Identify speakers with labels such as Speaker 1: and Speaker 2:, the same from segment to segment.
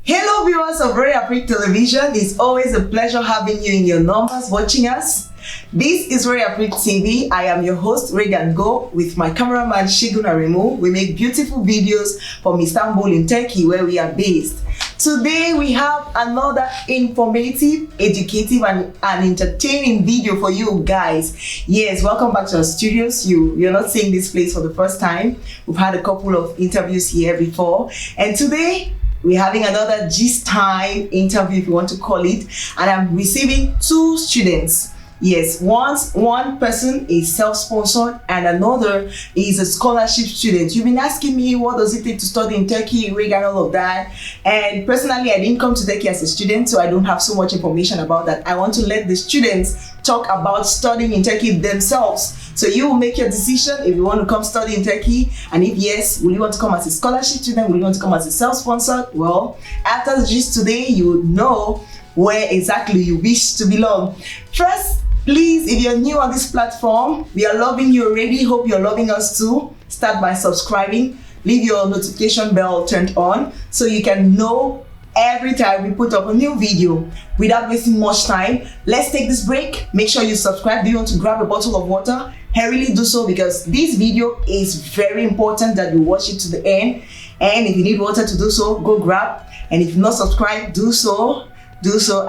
Speaker 1: Hello viewers of Royal Afrique Television. It's always a pleasure having you in your numbers watching us. This is Royal Afrique TV. I am your host Regan Go with my cameraman Shigun Aremu. We make beautiful videos from Istanbul in Turkey where we are based. Today we have another informative, educative and entertaining video for you guys. Yes, welcome back to our studios. You're not seeing this place for the first time. We've had a couple of interviews here before, and today we're having another Gist Time interview, if you want to call it, and I'm receiving two students. Yes, one person is self-sponsored and another is a scholarship student. You've been asking me what does it take to study in Turkey, and all of that. And personally, I didn't come to Turkey as a student, so I don't have so much information about that. I want to let the students talk about studying in Turkey themselves. So you will make your decision if you want to come study in Turkey, and if yes, will you want to come as a scholarship student, will you want to come as a self-sponsored? Well, after the gist today, you will know where exactly you wish to belong. First, please, if you're new on this platform, we are loving you already. Hope you're loving us too. Start by subscribing. Leave your notification bell turned on so you can know every time we put up a new video. Without wasting much time, let's take this break. Make sure you subscribe. Do you want to grab a bottle of water? Hurriedly do so, because this video is very important that you watch it to the end. And if you need water to do so, go grab. And if you're not subscribed, do so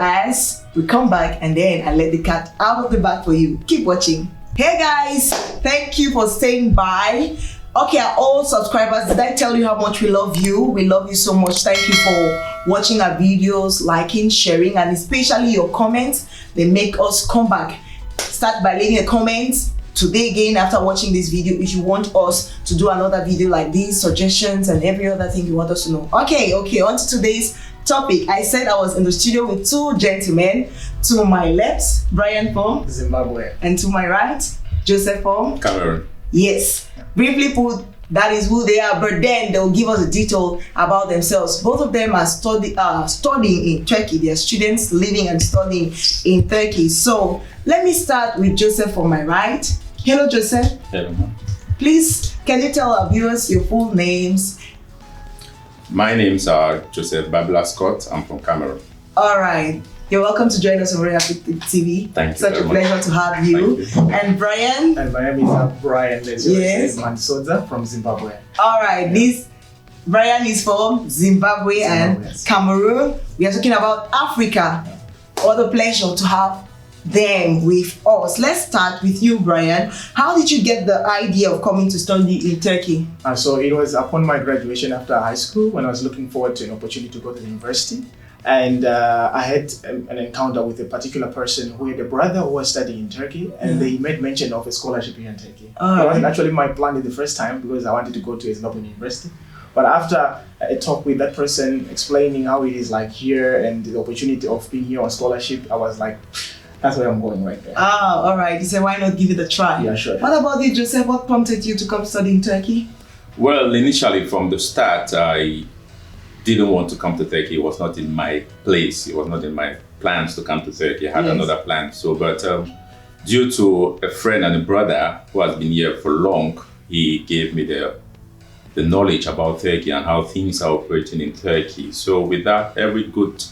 Speaker 1: as we come back, and then I let the cat out of the bag for you. Keep watching. Hey guys, thank you for staying by. Okay, all subscribers, did I tell you how much we love you? We love you so much. Thank you for watching our videos, liking, sharing, and especially your comments. They make us come back. Start by leaving a comment today again after watching this video if you want us to do another video like this, suggestions and every other thing you want us to know. Okay, on to today's topic. I said I was in the studio with two gentlemen. To my left, Brian from
Speaker 2: Zimbabwe,
Speaker 1: and to my right, Joseph from
Speaker 3: Cameroon.
Speaker 1: Yes, briefly put, that is who they are, but then they'll give us a detail about themselves. Both of them are studying in Turkey. They are students living and studying in Turkey. So let me start with Joseph on my right. Hello, Joseph.
Speaker 3: Hello.
Speaker 1: Please, can you tell our viewers your full names?
Speaker 3: My names are Joseph Babla Scott. I'm from Cameroon.
Speaker 1: All right. You're welcome to join us on Royal Afrique TV.
Speaker 3: Thank you.
Speaker 1: Such a pleasure to have you. And Brian?
Speaker 2: And my name is Brian Mansoza from Zimbabwe.
Speaker 1: All right. This Brian is from Zimbabwe and
Speaker 2: yes.
Speaker 1: Cameroon. We are talking about Africa. What a pleasure to have them with us. Let's start with you, Brian. How did you get the idea of coming to study in Turkey?
Speaker 2: So it was upon my graduation after high school, when I was looking forward to an opportunity to go to the university. And I had an encounter with a particular person who had a brother who was studying in Turkey, and they made mention of a scholarship here in Turkey. It wasn't actually my plan the first time, because I wanted to go to a Zimbabwean university. But after a talk with that person explaining how it is like here and the opportunity of being here on scholarship, I was like, that's where I'm going right there.
Speaker 1: All right. You said, why not give it a try?
Speaker 2: Yeah, sure.
Speaker 1: What about you, Joseph? What prompted you to come study in Turkey?
Speaker 3: Well, initially from the start, I didn't want to come to Turkey. It was not in my place. It was not in my plans to come to Turkey. I had another plan. So, but due to a friend and a brother who has been here for long, he gave me the knowledge about Turkey and how things are operating in Turkey. So with that, every good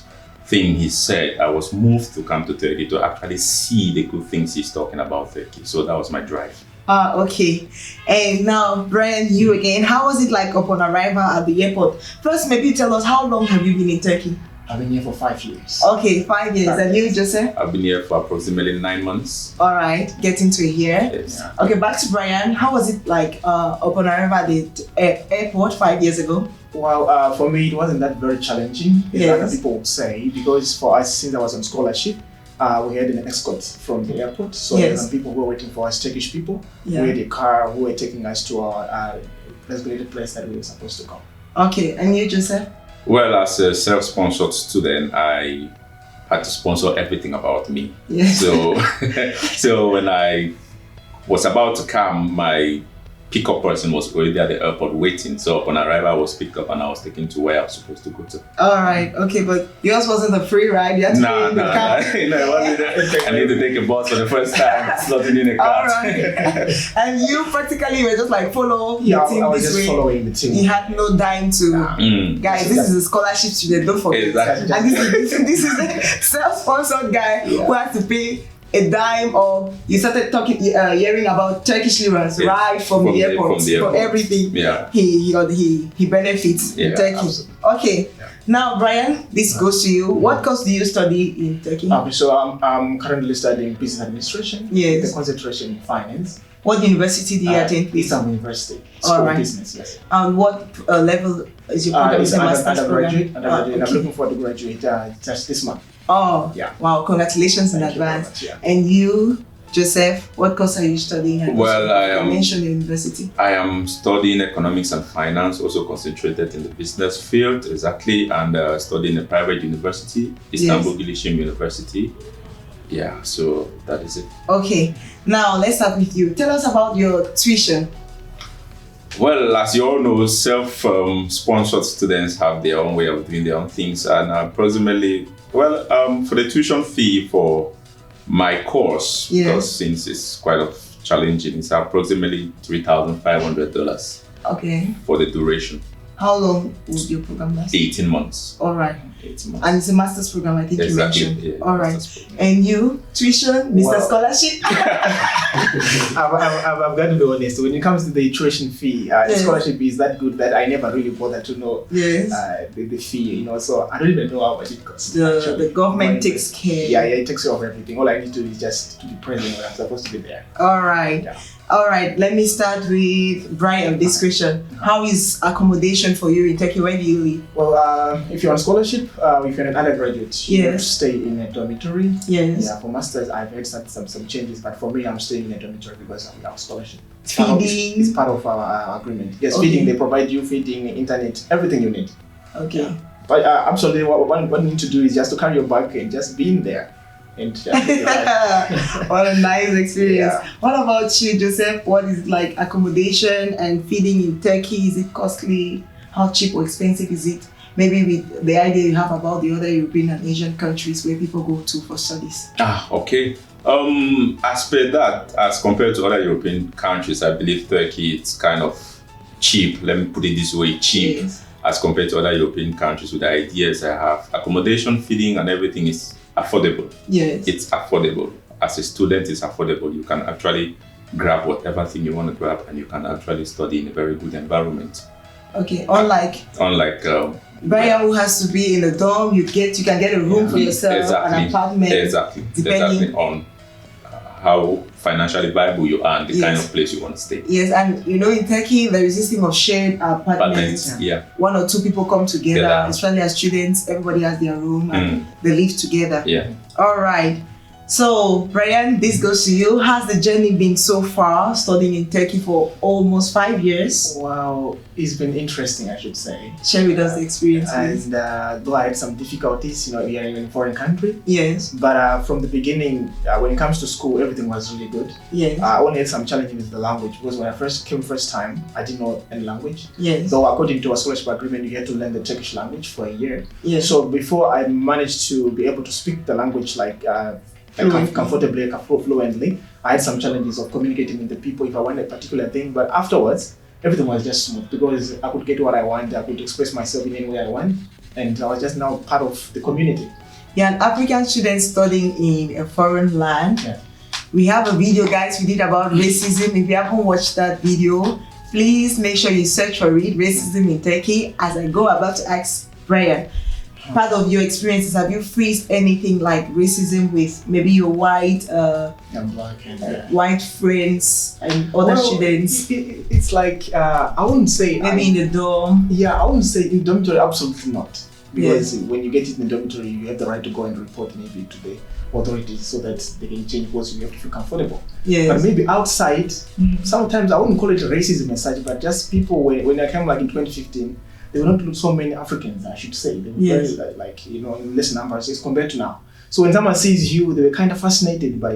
Speaker 3: thing he said, I was moved to come to Turkey to actually see the good things he's talking about Turkey. So that was my drive.
Speaker 1: Okay. And now, Brian, you again. How was it like upon arrival at the airport? First, maybe tell us, how long have you been in Turkey?
Speaker 2: I've been here for 5 years.
Speaker 1: Okay, 5 years. And you, Joseph?
Speaker 3: I've been here for approximately 9 months.
Speaker 1: All right, getting to a year.
Speaker 3: Yes.
Speaker 1: Okay, back to Brian. How was it like upon arrival at the airport 5 years ago?
Speaker 2: Well, for me, it wasn't that very challenging, as
Speaker 1: Yes.
Speaker 2: other people would say, because for us, since I was on scholarship, we had an escort from the airport. So there were some people who were waiting for us, Turkish people, who had a car, who were taking us to our designated place that we were supposed to go.
Speaker 1: Okay, and you, Joseph?
Speaker 3: Well, as a self-sponsored student, I had to sponsor everything about me.
Speaker 1: Yes.
Speaker 3: So when I was about to come, my pickup person was already at the airport waiting. So upon arrival, I was picked up and I was taken to where I was supposed to go to.
Speaker 1: All right, okay, but yours wasn't a free ride. You had to pay in the car.
Speaker 3: I need to take a bus for the first time. It's not in a car.
Speaker 1: All right. And you practically were just like follow the team
Speaker 2: I was
Speaker 1: this
Speaker 2: just
Speaker 1: way.
Speaker 2: following the team.
Speaker 1: You had no dime to. Guys, this is a scholarship student. Don't forget.
Speaker 3: Exactly.
Speaker 1: And this is a self-sponsored guy who has to pay a dime, or you started hearing about Turkish liras right from the airport. For everything.
Speaker 3: Yeah.
Speaker 1: He benefits in Turkey.
Speaker 2: Absolutely.
Speaker 1: Okay. Now, Brian, this goes to you. What course do you study in Turkey?
Speaker 2: So I'm currently studying business administration.
Speaker 1: Yes.
Speaker 2: With a concentration in finance.
Speaker 1: What university do you attend, please?
Speaker 2: Eastern University.
Speaker 1: All
Speaker 2: School
Speaker 1: right.
Speaker 2: of Business, yes.
Speaker 1: And what level is your program?
Speaker 2: It's
Speaker 1: a
Speaker 2: an
Speaker 1: master's
Speaker 2: undergraduate.
Speaker 1: program?
Speaker 2: And I'm looking forward to graduate just this month.
Speaker 1: Oh,
Speaker 2: Yeah.
Speaker 1: Wow, congratulations in
Speaker 2: Thank you very
Speaker 1: advance.
Speaker 2: much, yeah.
Speaker 1: And you, Joseph, what course are you studying at?
Speaker 3: Well, I
Speaker 1: mentioned university.
Speaker 3: I am studying economics and finance, also concentrated in the business field, exactly, and studying a private university, Istanbul Gilishim University. Yeah, so that is it.
Speaker 1: Okay, now let's start with you. Tell us about your tuition.
Speaker 3: Well, as you all know, self-sponsored students have their own way of doing their own things, and approximately, for the tuition fee for my course, because since it's quite challenging, it's approximately $3,500
Speaker 1: Okay.
Speaker 3: for the duration.
Speaker 1: How long would your program last?
Speaker 3: 18 months.
Speaker 1: All right.
Speaker 3: 18 months.
Speaker 1: And it's a master's program, I think
Speaker 3: Exactly,
Speaker 1: you mentioned.
Speaker 3: yeah,
Speaker 1: All right.
Speaker 3: master's program.
Speaker 1: And you, tuition, Mr.
Speaker 2: Well-
Speaker 1: Scholarship?
Speaker 2: I've got to be honest. When it comes to the tuition fee, the scholarship is that good that I never really bothered to know
Speaker 1: Yes.
Speaker 2: the fee. So I don't even know how much it costs.
Speaker 1: The
Speaker 2: actually.
Speaker 1: government
Speaker 2: But
Speaker 1: takes care.
Speaker 2: Yeah, it takes care of everything. All I need to do is just to be present when I'm supposed to be there.
Speaker 1: All right.
Speaker 2: Yeah.
Speaker 1: All right. Let me start with Brian. This question: how is accommodation for you in Turkey? Where do you live?
Speaker 2: Well, if you're on scholarship, if you're an undergraduate, you have to
Speaker 1: Yes.
Speaker 2: stay in a dormitory.
Speaker 1: Yes.
Speaker 2: Yeah, for masters, I've had some changes, but for me, I'm staying in a dormitory because of our scholarship.
Speaker 1: Feeding.
Speaker 2: It's part of our agreement. Yes,
Speaker 1: Okay.
Speaker 2: feeding. They provide you feeding, internet, everything you need.
Speaker 1: Okay.
Speaker 2: But absolutely, what you need to do is just to carry your bag and just be in there. And just live your life.
Speaker 1: What a nice experience.
Speaker 2: Yeah.
Speaker 1: What about you, Joseph? What is like accommodation and feeding in Turkey? Is it costly? How cheap or expensive is it? Maybe with the idea you have about the other European and Asian countries where people go to for studies.
Speaker 3: Okay. As per that, as compared to other European countries, I believe Turkey it's kind of cheap. Let me put it this way, cheap.
Speaker 1: Yes.
Speaker 3: As compared to other European countries with the ideas I have. Accommodation, feeding, and everything is affordable.
Speaker 1: Yes.
Speaker 3: It's affordable. As a student, it's affordable. You can actually grab whatever thing you want to grab, and you can actually study in a very good environment.
Speaker 1: Okay. Unlike
Speaker 3: Unlike
Speaker 1: Brian, who has to be in a dorm, you can get a room for yourself, an apartment.
Speaker 3: exactly on how financially viable you are and the kind
Speaker 1: Yes.
Speaker 3: of place you want to stay.
Speaker 1: Yes, and you know in Turkey there is this thing of shared apartments.
Speaker 3: Yeah.
Speaker 1: One or two people come together,
Speaker 3: Yeah.
Speaker 1: especially as students. Everybody has their room and they live together.
Speaker 3: Yeah.
Speaker 1: All right. So, Brian, this goes to you. How's the journey been so far, studying in Turkey for almost 5 years?
Speaker 2: Wow, it's been interesting, I should say.
Speaker 1: Share with us the experience, please.
Speaker 2: And though I had some difficulties, we are in a foreign country.
Speaker 1: Yes,
Speaker 2: But from the beginning, when it comes to school, everything was really good.
Speaker 1: yes,
Speaker 2: I only had some challenges with the language because when I first came first time, I didn't know any language.
Speaker 1: yes,
Speaker 2: So according to our scholarship agreement, you had to learn the Turkish language for a year.
Speaker 1: yes.
Speaker 2: So before I managed to be able to speak the language comfortably, fluently, I had some challenges of communicating with the people if I wanted a particular thing. But afterwards, everything was just smooth because I could get what I want, I could express myself in any way I want, and I was just now part of the community.
Speaker 1: You're an African student studying in a foreign land.
Speaker 2: Yeah.
Speaker 1: We have a video, guys, we did about racism. If you haven't watched that video, please make sure you search for it, Racism in Turkey. As I go about to ask Brian, part of your experiences, have you faced anything like racism with maybe your white
Speaker 2: I'm black and
Speaker 1: white friends and other students?
Speaker 2: It's like I wouldn't say
Speaker 1: Maybe in the dorm?
Speaker 2: Yeah, I wouldn't say in dormitory, absolutely not. Because when you get it in the dormitory, you have the right to go and report maybe to the authorities so that they can change because you have to feel comfortable.
Speaker 1: Yes.
Speaker 2: But maybe outside, sometimes I wouldn't call it racism as such, but just people, when I came like in 2015, there were not so many Africans, I should say. They were
Speaker 1: Yes.
Speaker 2: very in less numbers as compared to now. So when someone sees you, they were kind of fascinated by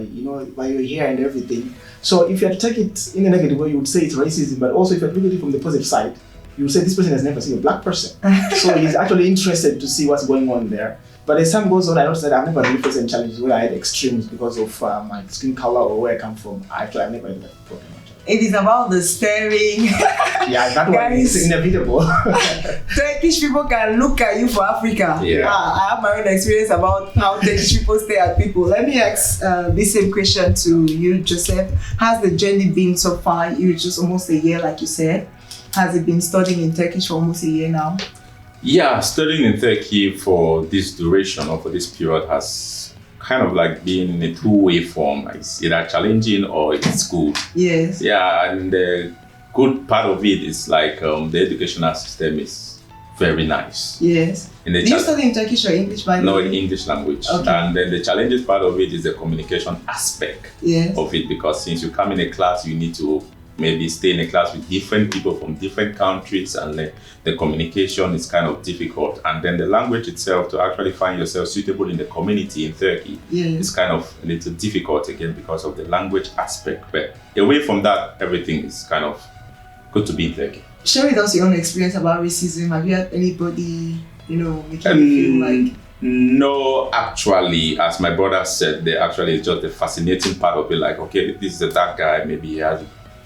Speaker 2: by your hair and everything. So if you had to take it in a negative way, you would say it's racism. But also if you look at it from the positive side, you would say this person has never seen a black person. So he's actually interested to see what's going on there. But as time goes on, I noticed that I've never really faced any challenges where I had extremes because of my skin color or where I come from. I've never had that problem.
Speaker 1: It is about the staring.
Speaker 2: Yeah, that one is inevitable.
Speaker 1: Turkish people can look at you for Africa.
Speaker 3: Yeah.
Speaker 1: I have my own experience about how Turkish people stare at people. Let me ask this same question to you, Joseph. How's the journey been so far? You're just almost a year, like you said. Has it been studying in Turkish for almost a year now?
Speaker 3: Yeah, studying in Turkey for this duration or for this period has kind of like been in a two-way form. It's either challenging or it's good.
Speaker 1: Yes.
Speaker 3: Yeah, and the good part of it is like the educational system is very nice.
Speaker 1: Yes. Do you study in Turkish or English, by the
Speaker 3: No,
Speaker 1: way?
Speaker 3: in English language.
Speaker 1: Okay.
Speaker 3: And then the challenges part of it is the communication aspect
Speaker 1: Yes.
Speaker 3: of it, because since you come in a class, you need to maybe stay in a class with different people from different countries, and the communication is kind of difficult. And then the language itself, to actually find yourself suitable in the community in Turkey,
Speaker 1: Yes.
Speaker 3: is kind of a little difficult again because of the language aspect. But away from that, everything is kind of good to be in Turkey.
Speaker 1: Share with us your own experience about racism. Have you had anybody, making you feel like...
Speaker 3: No, actually, as my brother said, they actually it's just the fascinating part of it. Like, okay, this is a dark guy, maybe he has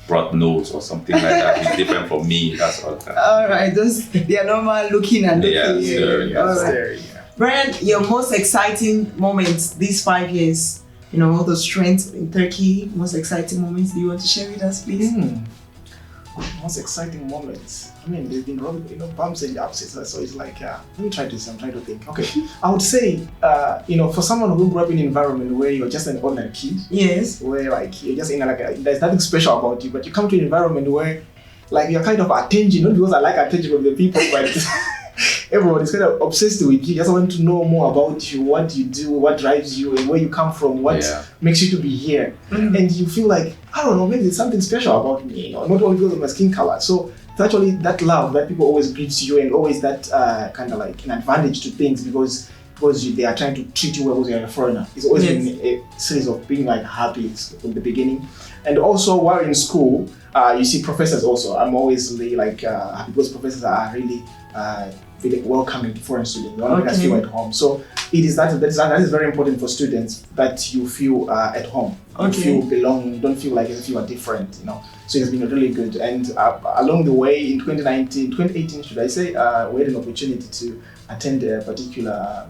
Speaker 3: broad nose or something like that. He's different from me. That's all.
Speaker 1: All right, they are normal looking and looking.
Speaker 3: Yeah, sure,
Speaker 1: All right. Brian, your most exciting moments these 5 years, all those trends in Turkey, most exciting moments, do you want to share with us, please?
Speaker 2: Most exciting moments. I mean, they've been bumps and ups. So it's like, let me try this. I'm trying to think. Okay, I would say, for someone who grew up in an environment where you're just an ordinary kid,
Speaker 1: yes,
Speaker 2: where like you're just in there's nothing special about you, but you come to an environment where, like, you're kind of attention, not because I like attention from the people, but everybody's kind of obsessed with you. Just want to know more about you, what you do, what drives you, and where you come from, what makes you to be here.
Speaker 1: Mm-hmm.
Speaker 2: And you feel like, I don't know, maybe there's something special about me, not only because of my skin color. So it's actually that love that people always greet you, and always that kind of like an advantage to things because they are trying to treat you well because you're a foreigner. It's always been a series of being like happy from the beginning. And also while in school, you see professors also. I'm always really like happy because professors are really really welcoming to foreign students. They want to feel at home. So it is that is very important for students, that you feel at home. You feel belonging. You don't feel like as if you are different. So it's been really good. And along the way in 2018, should I say, we had an opportunity to attend a particular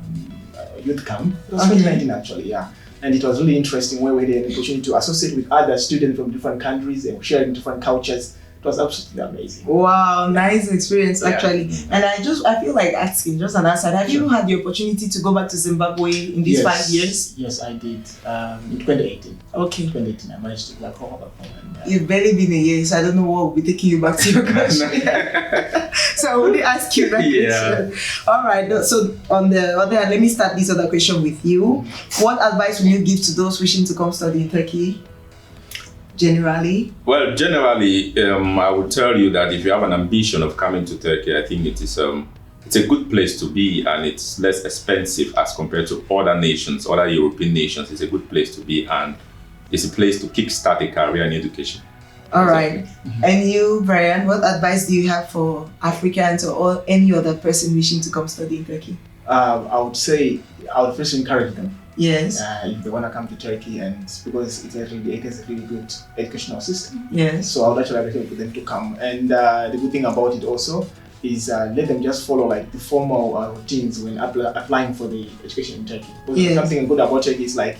Speaker 2: youth camp. It was 2019 actually, yeah. And it was really interesting, where we had an opportunity to associate with other students from different countries and sharing different cultures. It was absolutely amazing.
Speaker 1: Wow, nice experience actually. And I feel like asking, just an answer, have you had the opportunity to go back to Zimbabwe in these 5 years?
Speaker 2: Yes, I did. In 2018.
Speaker 1: Okay.
Speaker 2: 2018, I managed to go back home.
Speaker 1: You've barely been a year, so I don't know what will be taking you back to your country. So I only ask you that question. All right. So on the other hand, let me start this other question with you. What advice will you give to those wishing to come study in Turkey? Generally?
Speaker 3: Well, generally, I would tell you that if you have an ambition of coming to Turkey, I think it is it's a good place to be, and it's less expensive as compared to other nations, other European nations. It's a good place to be, and it's a place to kickstart a career in education.
Speaker 1: All right. And you, Brian, what advice do you have for Africans or any other person wishing to come study in Turkey?
Speaker 2: I would say I would first encourage them.
Speaker 1: Yes.
Speaker 2: If they want to come to Turkey, and because it has a really good educational system.
Speaker 1: Yes.
Speaker 2: So I would actually recommend for them to come. And the good thing about it also is let them just follow like the formal routines when applying for the education in Turkey. Because something good about Turkey is like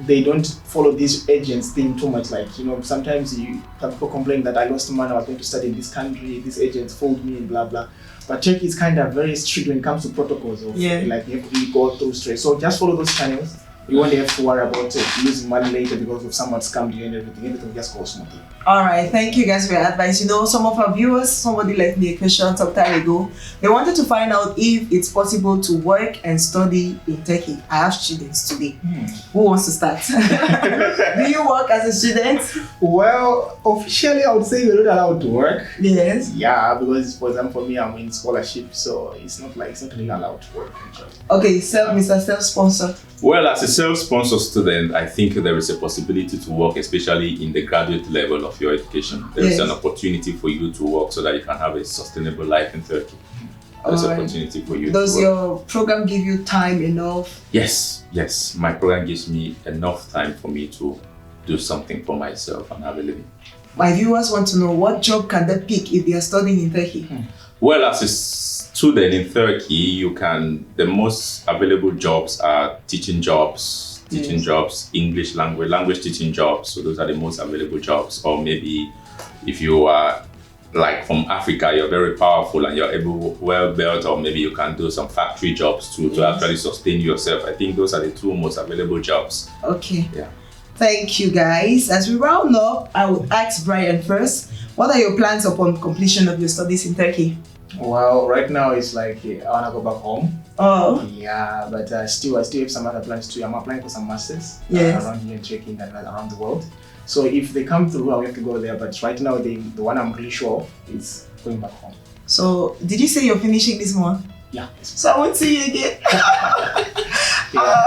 Speaker 2: they don't follow this agents thing too much. Like, sometimes some people complain that I lost money, I was going to study in this country, these agents fooled me and blah blah. But Turkey is kind of very strict when it comes to protocols. Like you have to really go through straight. So just follow those channels You won't have to worry about losing money later because of someone scammed you and everything. Everything will just goes smoothly.
Speaker 1: All right, thank you guys for your advice. You know, some of our viewers, somebody left me a question some time ago. They wanted to find out if it's possible to work and study in Turkey. I have students today. Who wants to start? Do you work as a student?
Speaker 2: Well, officially, I would say you're not allowed to work.
Speaker 1: Yes.
Speaker 2: Yeah, because for example, for me, I'm in scholarship, so it's not really allowed to work. Actually.
Speaker 1: Okay, Mr. Self-Sponsor.
Speaker 3: Well, as a self-sponsored student, I think there is a possibility to work, especially in the graduate level of your education. There is an opportunity for you to work so that you can have a sustainable life in Turkey. There's an opportunity for you
Speaker 1: Does
Speaker 3: to work.
Speaker 1: your program give you time enough?
Speaker 3: Yes. My program gives me enough time for me to do something for myself and have a living.
Speaker 1: My viewers want to know, what job can they pick if they are studying in Turkey?
Speaker 3: Well, as a student in Turkey, the most available jobs are teaching jobs, English language teaching jobs. So those are the most available jobs. Or maybe if you are like from Africa, you're very powerful and you're well built, or maybe you can do some factory jobs too to actually sustain yourself. I think those are the two most available jobs.
Speaker 1: Okay.
Speaker 3: Yeah.
Speaker 1: Thank you guys. As we round up, I would ask Brian first, what are your plans upon completion of your studies in Turkey?
Speaker 2: Well, right now it's like I wanna go back home.
Speaker 1: Oh.
Speaker 2: Yeah, but I still have some other plans too. I'm applying for some masters around here and checking and around the world. So if they come through, I'll have to go there. But right now, the one I'm really sure of is going back home.
Speaker 1: So did you say you're finishing this month?
Speaker 2: Yeah.
Speaker 1: So I won't see you again.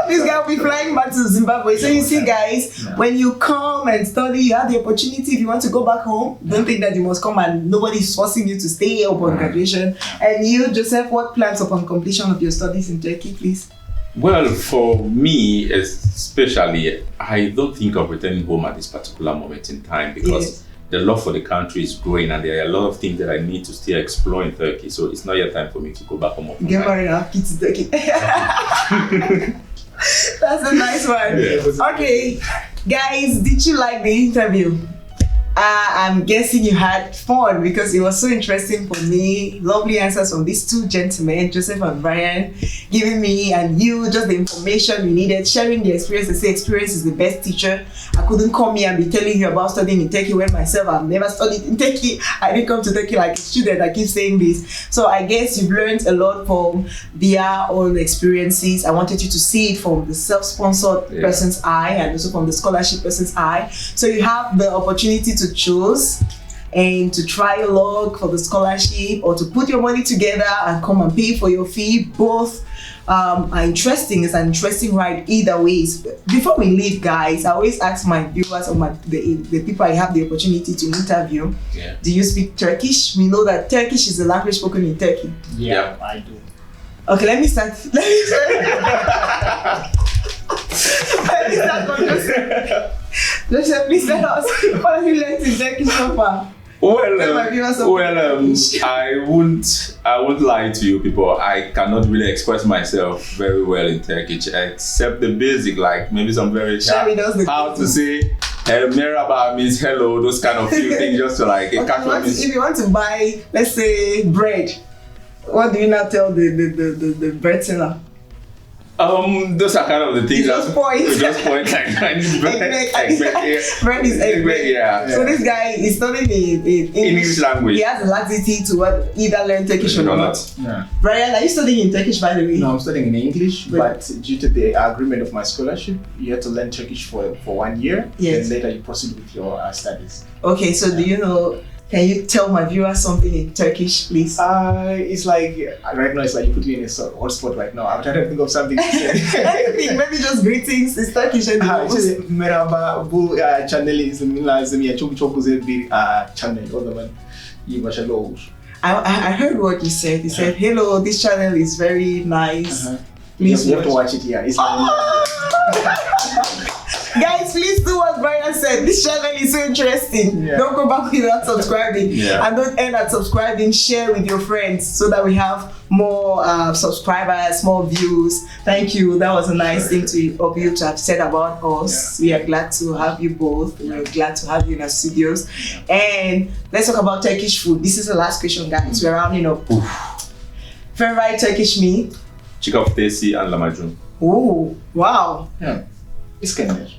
Speaker 1: This guy will be flying back to Zimbabwe. So you see, guys, when you come and study, you have the opportunity. If you want to go back home, don't think that you must come and nobody's forcing you to stay upon graduation. And you, Joseph, what plans upon completion of your studies in Turkey, please?
Speaker 3: Well, for me especially, I don't think of returning home at this particular moment in time because the love for the country is growing and there are a lot of things that I need to still explore in Turkey. So it's not yet time for me to go back home.
Speaker 1: Get married and have kids in Turkey. That's a nice one.
Speaker 3: Yeah.
Speaker 1: Okay, guys, did you like the interview? I'm guessing you had fun because it was so interesting for me. Lovely answers from these two gentlemen, Joseph and Brian, giving me and you just the information you needed, sharing the experience. They say experience is the best teacher. I couldn't come here and be telling you about studying in Turkey when myself I've never studied in Turkey. I didn't come to Turkey like a student. I keep saying this. So I guess you've learned a lot from their own experiences. I wanted you to see it from the self-sponsored person's eye and also from the scholarship person's eye. So you have the opportunity to choose and to try your luck for the scholarship or to put your money together and come and pay for your fee. Both are interesting. It's an interesting ride either ways. Before we leave, guys, I always ask my viewers or the people I have the opportunity to interview, do you speak Turkish? We know that Turkish is the language spoken in Turkey.
Speaker 2: Yeah, I do.
Speaker 1: Okay, let me start. Let me start from Joseph. Joseph, please tell us, what have you learned in Turkish so far?
Speaker 3: I won't lie to you people. I cannot really express myself very well in Turkish except the basic, like maybe some very how to say merhaba means hello, those kind of few things, just to like
Speaker 1: if you want to buy, let's say, bread, what do you now tell the bread seller?
Speaker 3: Those are kind of the things.
Speaker 1: Just point.
Speaker 3: Like
Speaker 1: Bread is egg.
Speaker 3: Yeah.
Speaker 1: So this guy is studying in
Speaker 3: English language.
Speaker 1: He has the laxity to either learn Turkish or not.
Speaker 2: Yeah.
Speaker 1: Brian, are you studying in Turkish, by the way?
Speaker 2: No, I'm studying in English, but due to the agreement of my scholarship, you have to learn Turkish for 1 year.
Speaker 1: Yes.
Speaker 2: And later you proceed with your studies.
Speaker 1: Okay, so do you know? Can you tell my viewers something in Turkish, please?
Speaker 2: It's like, right now, it's like you put me in a hotspot right now. I'm trying to think of something to say.
Speaker 1: Anything, maybe just greetings. It's Turkish.
Speaker 2: Merhaba, bu channel izlemiyor. Çok güzel bir channel. O zaman iyi başarılı olur.
Speaker 1: I heard what you said. You said, hello, this channel is very nice. Please
Speaker 2: you have to watch it here. It's
Speaker 1: Guys, please do what Brian said. This channel is so interesting.
Speaker 2: Yeah.
Speaker 1: Don't go back without subscribing.
Speaker 3: Yeah.
Speaker 1: And don't end at subscribing. Share with your friends so that we have more subscribers, more views. Thank you. That was a nice thing of you to have said about us. Yeah. We are glad to have you both. We are glad to have you in our studios. And let's talk about Turkish food. This is the last question, guys. We're rounding up. Favorite Turkish meat?
Speaker 3: Çiğ köftesi and lahmacun.
Speaker 1: Oh, wow.
Speaker 2: Yeah. Iskender.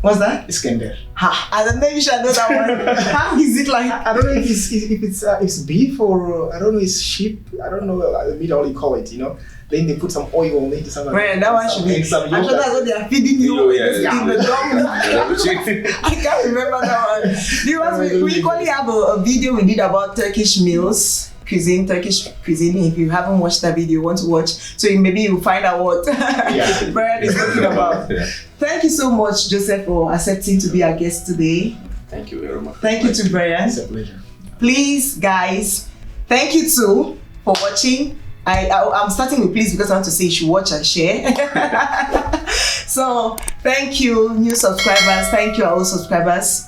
Speaker 1: What's that?
Speaker 2: Iskender.
Speaker 1: Ha, I don't know if you should know that one. How is it like?
Speaker 2: I don't know if it's beef or I don't know, it's sheep. I don't know the meat, all you call it, you know. Then they put some oil on it.
Speaker 1: Right, that one should be. I'm sure that's what they are feeding you.
Speaker 3: Yeah.
Speaker 1: In the dog. I can't remember that one. We equally have a video we did about Turkish meals. Turkish cuisine. If you haven't watched that video, you want to watch, so maybe you'll find out what Brian is talking about.
Speaker 3: Yeah.
Speaker 1: Thank you so much, Joseph, for accepting to be our guest today.
Speaker 3: Thank you very much.
Speaker 1: Thank you to Brian.
Speaker 2: It's a pleasure.
Speaker 1: Please, guys, thank you too for watching. I'm starting with please because I want to say you should watch and share. So thank you, new subscribers. Thank you, our old subscribers.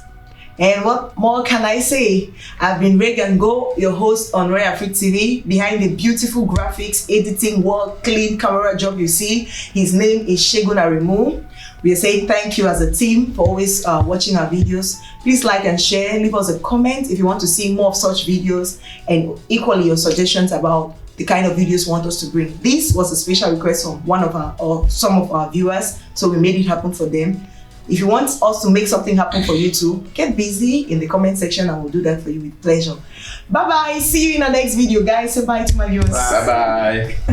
Speaker 1: And what more can I say? I've been Regan Go, your host on Royal Afrique TV. Behind the beautiful graphics, editing, work, clean camera job you see, his name is Segun Aremu. We are saying thank you as a team for always watching our videos. Please like and share. Leave us a comment if you want to see more of such videos, and equally your suggestions about the kind of videos you want us to bring. This was a special request from one of our or some of our viewers, so we made it happen for them. If you want us to make something happen for you too, get busy in the comment section and we'll do that for you with pleasure. Bye bye. See you in the next video, guys. Say bye to my viewers.
Speaker 3: Bye bye.